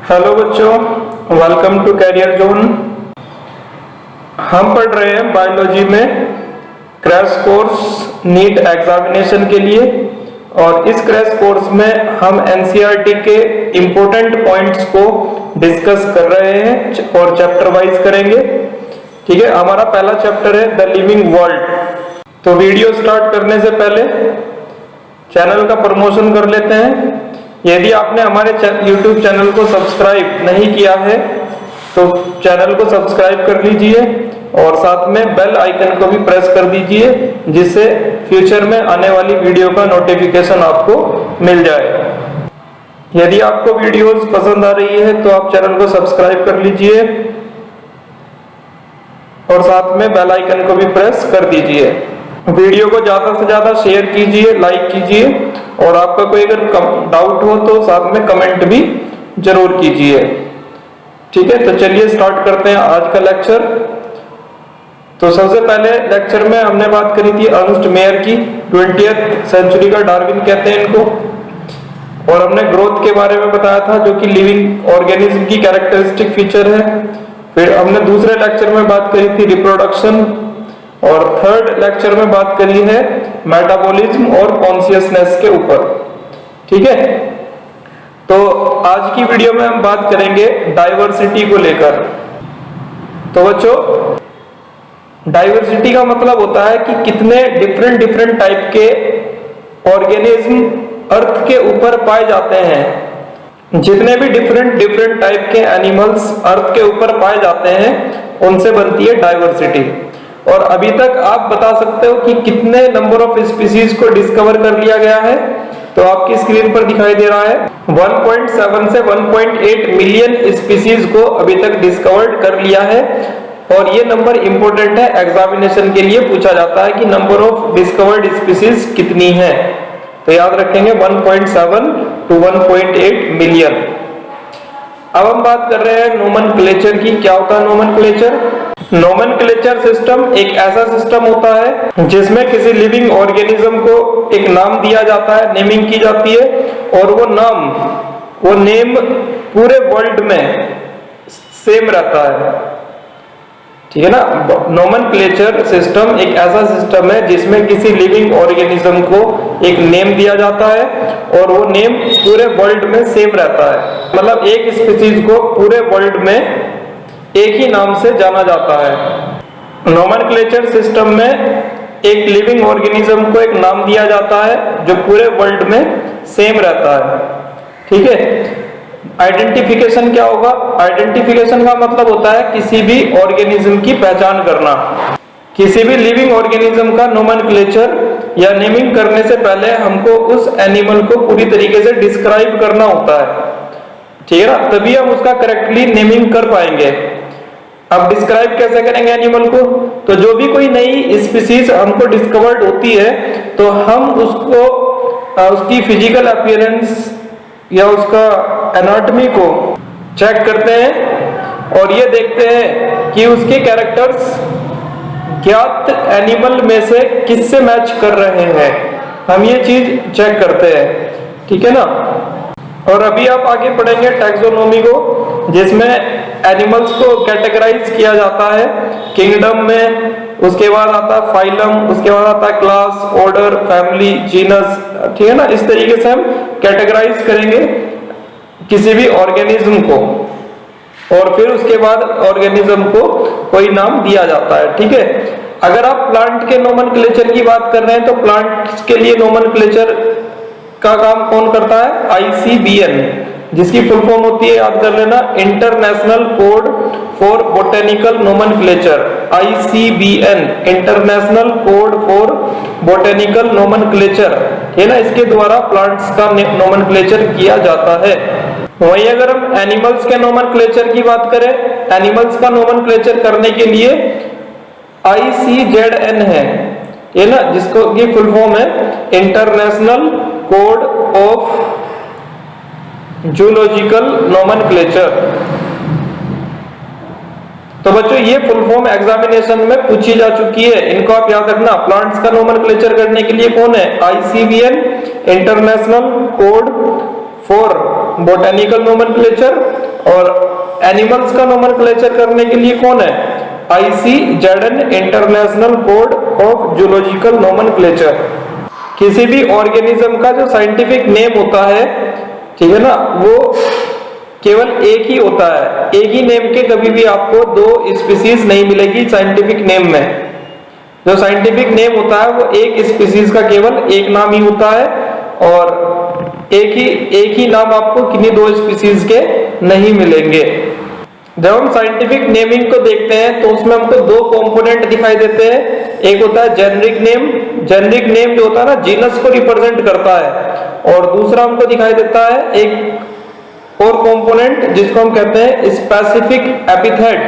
Hello बच्चों, welcome to career zone. हम पढ़ रहे हैं बायोलॉजी में क्रैश कोर्स नीट एग्जामिनेशन के लिए, और इस क्रैश कोर्स में हम एनसीईआरटी के इम्पोर्टेंट पॉइंट्स को डिस्कस कर रहे हैं और चैप्टर वाइज करेंगे। ठीक है, हमारा पहला चैप्टर है द लिविंग वर्ल्ड। तो वीडियो स्टार्ट करने से पहले चैनल का प्रमोशन कर लेते हैं। यदि आपने हमारे YouTube चैनल को सब्सक्राइब नहीं किया है तो चैनल को सब्सक्राइब कर लीजिए और साथ में बेल आइकन को भी प्रेस कर दीजिए, जिससे फ्यूचर में आने वाली वीडियो का नोटिफिकेशन आपको मिल जाए। यदि आपको वीडियोस पसंद आ रही है तो आप चैनल को सब्सक्राइब कर लीजिए और साथ में बेल आइकन को भी प्रेस कर दीजिए। वीडियो को ज्यादा से ज्यादा शेयर कीजिए, लाइक कीजिए, और आपका कोई अगर डाउट हो तो साथ में कमेंट भी जरूर कीजिए। ठीक है, तो चलिए स्टार्ट करते हैं आज का लेक्चर। तो सबसे पहले लेक्चर में हमने बात करी थी अर्नस्ट मेयर की, 20th सेंचुरी का डार्विन कहते हैं इनको, और हमने ग्रोथ के बारे में बताया था जो कि लिविंग ऑर्गेनिज्म की कैरेक्टरिस्टिक फीचर है। फिर हमने दूसरे लेक्चर में बात करी थी रिप्रोडक्शन, और थर्ड लेक्चर में बात करी है मेटाबॉलिज्म और कॉन्शियसनेस के ऊपर। ठीक है, तो आज की वीडियो में हम बात करेंगे डाइवर्सिटी को लेकर। तो बच्चों, डाइवर्सिटी का मतलब होता है कि कितने डिफरेंट टाइप के ऑर्गेनिज्म अर्थ के ऊपर पाए जाते हैं। जितने भी डिफरेंट टाइप के एनिमल्स अर्थ के ऊपर पाए जाते हैं उनसे बनती है डाइवर्सिटी। और अभी तक आप बता सकते हो कि कितने नंबर ऑफ स्पीसीज को डिस्कवर कर लिया गया है। तो आपकी स्क्रीन पर दिखाई दे रहा है 1.7 से 1.8 मिलियन स्पीसीज को अभी तक डिस्कवर्ड कर लिया है। और ये नंबर इंपॉर्टेंट है, एग्जामिनेशन के लिए पूछा जाता है कि नंबर ऑफ डिस्कवर्ड स्पीसीज कितनी है। तो याद रखेंगे 1.7 to 1.8 मिलियन। अब हम बात कर रहे हैं नोमेनक्लेचर की। क्या होता है नोमेनक्लेचर? नोमेनक्लेचर सिस्टम एक ऐसा सिस्टम होता है जिसमें किसी लिविंग ऑर्गेनिज्म को एक नाम दिया जाता है, नेमिंग की जाती है, और वो नेम पूरे वर्ल्ड में सेम रहता है। ठीक है ना। नोमेनक्लेचर सिस्टम एक ऐसा सिस्टम है जिसमें किसी लिविंग ऑर्गेनिज्म को एक नेम दिया जाता है और वो नेम पूरे वर्ल्ड में सेम रहता है। मतलब एक स्पीसीज को पूरे वर्ल्ड में एक ही नाम से जाना जाता है। नोमेनक्लेचर सिस्टम में एक लिविंग ऑर्गेनिज्म को एक नाम दिया जाता है जो पूरे वर्ल्ड में सेम रहता है। ठीक है। आइडेंटिफिकेशन क्या होगा? आइडेंटिफिकेशन का मतलब होता है किसी भी ऑर्गेनिज्म की पहचान करना। किसी भी लिविंग ऑर्गेनिज्म का नोमेनक्लेचर या नेमिंग करने से पहले हमको उस एनिमल को पूरी तरीके से डिस्क्राइब करना होता है। ठीक है ना, तभी हम उसका करेक्टली नेमिंग कर पाएंगे। अब डिस्क्राइब कैसे करेंगे एनिमल को? तो जो भी कोई नई स्पीसीज हमको डिस्कवर्ड होती है तो हम उसको उसकी फिजिकल अपीयरेंस या उसका एनाटॉमी को चेक करते हैं और ये देखते हैं कि उसके कैरेक्टर्स ज्ञात एनिमल में से किससे मैच कर रहे हैं। हम ये चीज चेक करते हैं। ठीक है ना। और अभी आप आगे पढ़ेंगे टैक्सोनॉमी को, जिसमें एनिमल्स को कैटेगराइज किया जाता है किंगडम में, उसके बाद आता है फाइलम, उसके बाद आता है क्लास, ऑर्डर, फैमिली, जीनस। ठीक है ना। इस तरीके से हम कैटेगराइज करेंगे किसी भी ऑर्गेनिज्म को, और फिर उसके बाद ऑर्गेनिज्म को कोई नाम दिया जाता है। ठीक है। अगर आप प्लांट के नोमेनक्लेचर की बात कर रहे हैं तो प्लांट के लिए नोमेनक्लेचर का काम कौन करता है? ICBN, जिसकी फुल फॉर्म होती है, याद कर लेना, international code for botanical nomenclature. ICBN, international code for botanical nomenclature, है ना। इसके द्वारा प्लांट्स का नोमेनक्लेचर किया जाता है। वहीं अगर हम एनिमल्स के नोमेनक्लेचर की बात करें, एनिमल्स का नोमेनक्लेचर करने के लिए ICZN है ना, जिसको की फुल फॉर्म है international code of zoological nomenclature. तो बच्चों, ये फुल फॉर्म एग्जामिनेशन में पूछी जा चुकी है, इनको आप याद रखना। प्लांट्स का नोमेनक्लेचर करने के लिए कौन है? ICBN, international code for botanical nomenclature, और एनिमल्स का नोमेनक्लेचर करने के लिए कौन है? ICZN, international code of zoological nomenclature. किसी भी ऑर्गेनिज्म का जो साइंटिफिक नेम होता है, ठीक है ना, वो केवल एक ही होता है। एक ही नेम के कभी भी आपको दो स्पीसीज नहीं मिलेगी साइंटिफिक नेम में। जो साइंटिफिक नेम होता है वो एक स्पीसीज का केवल एक नाम ही होता है, और एक ही नाम आपको किन्हीं दो स्पीसीज के नहीं मिलेंगे। जब हम साइंटिफिक नेमिंग को देखते हैं तो उसमें हमको दो कंपोनेंट दिखाई देते हैं। एक होता है जेनरिक नेम। जेनरिक नेम जो होता है ना, जीनस को रिप्रेजेंट करता है। और दूसरा हमको दिखाई देता है एक और कंपोनेंट जिसको हम कहते हैं स्पेसिफिक एपिथेट।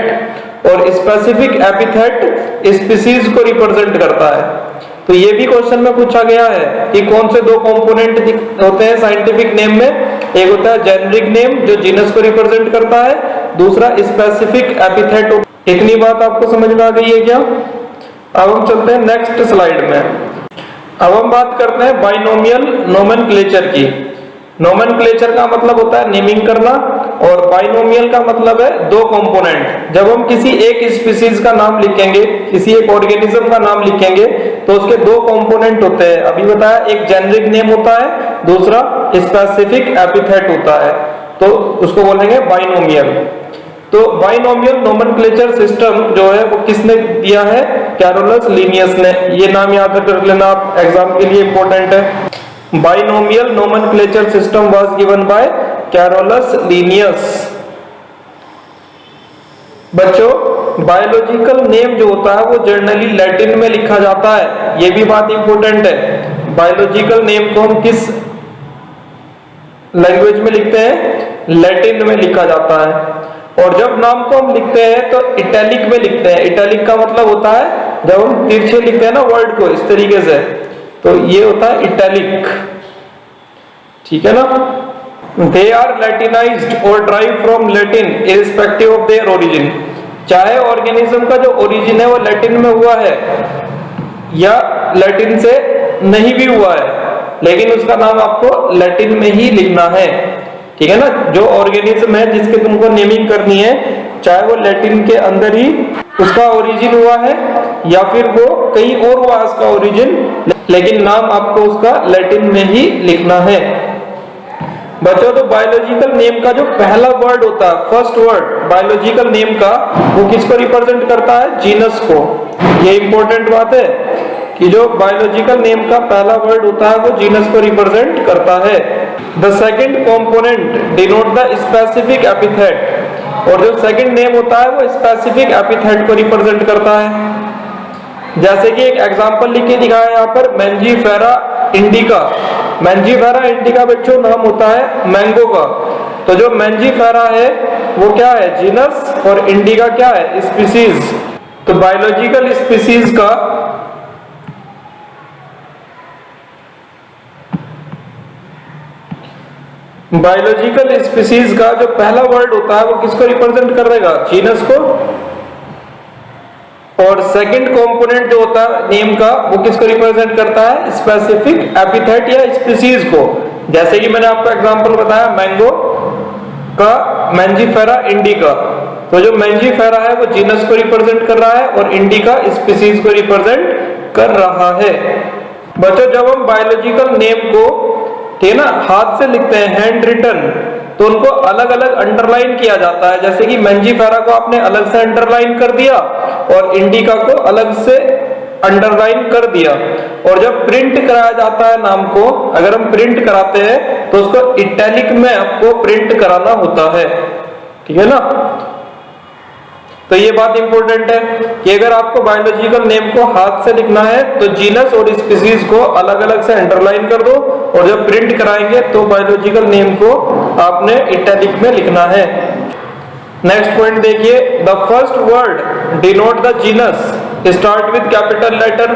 और स्पेसिफिक एपिथेट स्पीसीज को रिप्रेजेंट करता है। तो ये भी क्वेश्चन में पूछा गया है कि कौन से दो कंपोनेंट होते हैं साइंटिफिक नेम में। एक होता है जेनरिक नेम जो जीनस को रिप्रेजेंट करता है, दूसरा स्पेसिफिक एपिथेट। इतनी बात आपको समझ में आ गई है क्या? अब हम चलते हैं नेक्स्ट स्लाइड में। अब हम बात करते हैं बाइनोमियल नोमेनक्लेचर की। नोमेनक्लेचर का मतलब होता है नेमिंग करना, और बाइनोमियल का मतलब है दो कंपोनेंट। जब हम किसी एक स्पीसीज का नाम लिखेंगे, किसी एक ऑर्गेनिज्म का नाम लिखेंगे, तो उसके दो कंपोनेंट होते हैं। अभी बताया, एक जेनरिक नेम होता है, दूसरा स्पेसिफिक एपिथेट होता है। तो उसको बोलेंगे बाइनोमियल। तो बाइनोमियल नोमेनक्लेचर सिस्टम जो है वो किसने दिया है? कैरोलस लिनियस ने। ये नाम याद कर लेना आप, एग्जाम के लिए इंपॉर्टेंट है। Binomial nomenclature system was given by Carolus Linnaeus. बच्चों, बायोलॉजिकल नेम जो होता है वो जनरली लैटिन में लिखा जाता है। ये भी बात इंपॉर्टेंट है। बायोलॉजिकल नेम को हम किस लैंग्वेज में लिखते हैं? लैटिन में लिखा जाता है। और जब नाम को हम लिखते हैं तो इटैलिक में लिखते हैं। इटैलिक का मतलब होता है जब हम तिरछे लिखते हैं ना वर्ड को इस तरीके से, तो ये होता है इटैलिक। ठीक है ना? दे आर लैटिनाइज्ड और drive from Latin irrespective of their origin. चाहे ऑर्गेनिज्म का जो ओरिजिन है वो लैटिन में हुआ है या लैटिन से नहीं भी हुआ है, लेकिन उसका नाम आपको लैटिन में ही लिखना है। ठीक है ना? जो ऑर्गेनिज्म है जिसके तुमको नेमिंग करनी है, चाहे वो लैटिन के अंदर ही उसका ओरिजिन हुआ है या फिर वो कहीं और हुआ उसका ओरिजिन, लेकिन नाम आपको उसका लैटिन में ही लिखना है। बच्चों, तो बायोलॉजिकल नेम का जो पहला वर्ड होता है, फर्स्ट वर्ड बायोलॉजिकल नेम का, वो किसको रिप्रेजेंट करता है? जीनस को। ये इंपॉर्टेंट बात है कि जो बायोलॉजिकल नेम का पहला वर्ड होता है वो जीनस को रिप्रेजेंट करता है। The second component denote the specific epithet. और जो सेकंड नेम होता है वो स्पेसिफिक एपिथेट को रिप्रेजेंट करता है। जैसे कि एक एग्जांपल लिख के दिखाया यहाँ पर, मैंजीफेरा इंडिका। मैंजीफेरा इंडिका बच्चों नाम होता है मैंगो का। तो जो मैंजीफेरा है वो क्या है? जीनस, और इंडिका क्या है? स्पीसीज। तो बायोलॉजिकल स्पीसीज का जो पहला वर्ड होता है वो किसको रिप्रेजेंट करेगा? जीनस को। और सेकंड कंपोनेंट जो होता है नेम का वो किसको रिप्रेजेंट करता है? स्पेसिफिक एपिथेट या स्पीसीज को। जैसे कि मैंने आपको एग्जांपल बताया मैंगो का मैंजीफेरा इंडिका। तो जो मैंजीफेरा है वो जीनस को रिप्रेजेंट कर रहा है और इंडिका स्पीसीज को रिप्रेजेंट कर रहा है। बच्चों, जब हम बायोलॉजिकल नेम को, ठीक है ना, हाथ से लिखते हैं, हैंड रिटन, तो उनको अलग अलग अंडरलाइन किया जाता है। जैसे कि मैंजीफेरा को आपने अलग से अंडरलाइन कर दिया और इंडिका को अलग से अंडरलाइन कर दिया। और जब प्रिंट कराया जाता है नाम को, अगर हम प्रिंट कराते हैं तो उसको इटैलिक में आपको प्रिंट कराना होता है। ठीक है ना? तो ये बात इंपॉर्टेंट है कि अगर आपको बायोलॉजिकल नेम को हाथ से लिखना है तो जीनस और स्पीसीज को अलग अलग से अंडरलाइन कर दो, और जब प्रिंट कराएंगे तो बायोलॉजिकल नेम को आपने इटैलिक में लिखना है। नेक्स्ट पॉइंट देखिए, the first word denote the genus start with capital letter.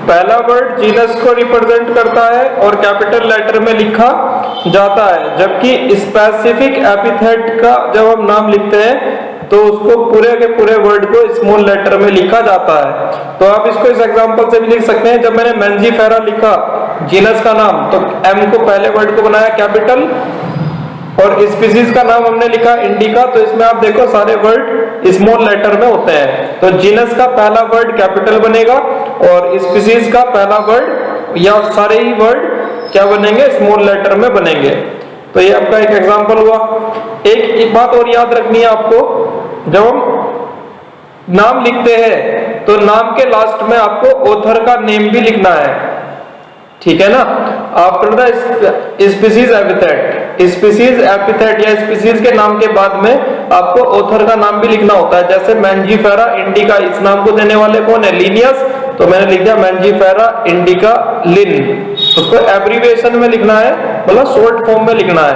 पहला वर्ड जीनस को रिप्रेजेंट करता है और कैपिटल लेटर में लिखा जाता है, जबकि स्पेसिफिक एपिथेट का जब हम नाम लिखते हैं तो उसको पूरे के पूरे वर्ड को स्मॉल लेटर में लिखा जाता है। तो आप इसको इस एग्जांपल से भी लिख सकते हैं। जब मैंने मैंजीफेरा लिखा जीनस का नाम, तो एम को पहले वर्ड को बनाया कैपिटल और स्पीसीज का नाम हमने लिखा इंडिका, तो इसमें आप देखो सारे वर्ड स्मॉल लेटर में होते हैं। तो जीनस का पहला वर्ड कैपिटल बनेगा और स्पीसीज का पहला वर्ड या सारे ही वर्ड क्या बनेंगे, स्मॉल लेटर में बनेंगे। तो ये आपका एक एग्जांपल हुआ। एक बात और याद रखनी है आपको, जब हम नाम लिखते हैं तो नाम के लास्ट में आपको ऑथर का नेम भी लिखना है, ठीक है ना। After the species epithet, species epithet या स्पीसीज के नाम के बाद में आपको ऑथर का नाम भी लिखना होता है। जैसे मैंजीफेरा इंडिका, इस नाम को देने वाले कौन है, लिनियस, तो मैंने लिख दिया मैंजीफेरा इंडिका लिन। उसको एब्रीविएशन में लिखना है, मतलब शॉर्ट फॉर्म में लिखना है,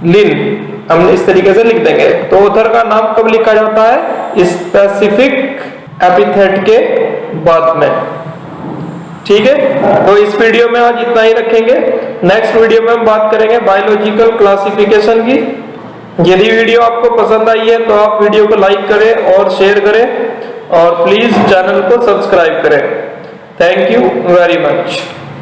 लिन हम इस तरीके से लिख देंगे। तो ऑथर का नाम कब लिखा जाता है, स्पेसिफिक एपिथेट के बाद में, ठीक है। तो इस वीडियो में आज इतना ही रखेंगे। नेक्स्ट वीडियो में हम बात करेंगे बायोलॉजिकल क्लासिफिकेशन की। यदि वीडियो आपको पसंद आई है तो आप वीडियो को लाइक करें और शेयर करें और प्लीज चैनल को सब्सक्राइब करें। Thank you very much.